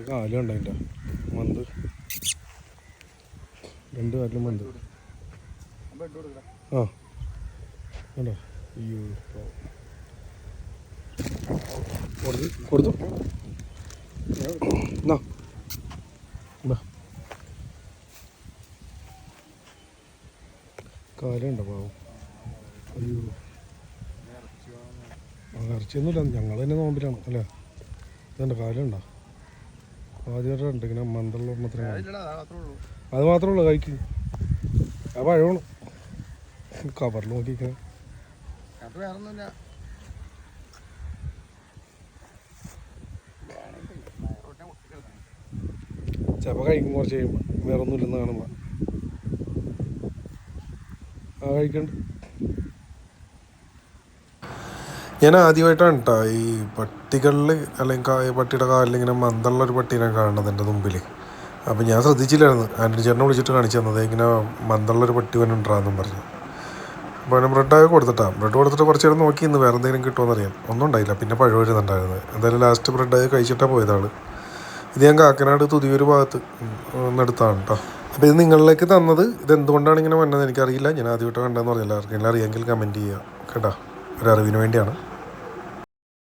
കാലും ഉണ്ടായിട്ട മന്ത് 2 കാലിലും മന്ത് ആ അല്ലോ അയ്യോ കൊടുത്തു എന്നാ കാലുണ്ടോ പാവം അയ്യോ ഇറച്ചിയൊന്നുമില്ല ഞങ്ങൾ തന്നെ നോമ്പിലാണ് അല്ലേ ഇതെൻ്റെ കാലുണ്ടോ ആദ്യമായിട്ടുണ്ട് ഇങ്ങനെ മന്തുള്ള ഒരെണ്ണത്തിന് അത് മാത്രമേ ഉള്ളൂ കഴിക്കും ആ പഴമാണ് കവറിൽ നോക്കിയിരിക്കണേ ചിലപ്പോൾ കഴിക്കും കുറച്ച് കഴിയുമ്പോൾ വേറെ ഒന്നും ഇല്ലെന്ന് കാണുമ്പോൾ ആ കഴിക്കണ്ട്. ഞാൻ ആദ്യമായിട്ടാണ് കേട്ടോ ഈ പട്ടികളിൽ അല്ലെങ്കിൽ പട്ടിയുടെ കാലിൽ ഇങ്ങനെ മന്തുള്ളൊരു പട്ടീനെ കാണുന്നത് എൻ്റെ മുമ്പിൽ. അപ്പോൾ ഞാൻ ശ്രദ്ധിച്ചില്ലായിരുന്നു. ആൻ്റണി ചേട്ടനെ വിളിച്ചിട്ട് കാണിച്ചു തന്നത് ഇങ്ങനെ മന്തുള്ളൊരു പട്ടി വന്നിട്ടുണ്ടാകുന്നും പറഞ്ഞു. അപ്പോൾ അവന് ബ്രെഡ് കൊടുത്തിട്ട് കുറച്ച് നേരം നോക്കി ഇന്ന് വേറെ എന്തെങ്കിലും കിട്ടുമെന്നറിയാൻ ഒന്നും ഉണ്ടായില്ല. പിന്നെ പഴം വരുന്നുണ്ടായിരുന്നത്. എന്തായാലും ലാസ്റ്റ് ബ്രെഡ് കഴിച്ചിട്ടാണ് പോയതാണ്. ഇത് ഞാൻ കാക്കനാട് തുതിയൂർ ഭാഗത്ത് നിന്നെടുത്താണ് കേട്ടോ. അപ്പോൾ ഇത് നിങ്ങളിലേക്ക് തന്നത് ഇതെന്തുകൊണ്ടാണ് ഇങ്ങനെ വന്നത് എനിക്കറിയില്ല. ഞാൻ ആദ്യമായിട്ട് കണ്ടതെന്ന് പറഞ്ഞില്ല. ആർക്കെങ്കിലും അറിയാമെങ്കിൽ കമൻറ്റ് ചെയ്യുക കേട്ടോ. ഒരു അറിവിന് വേണ്ടിയാണ്.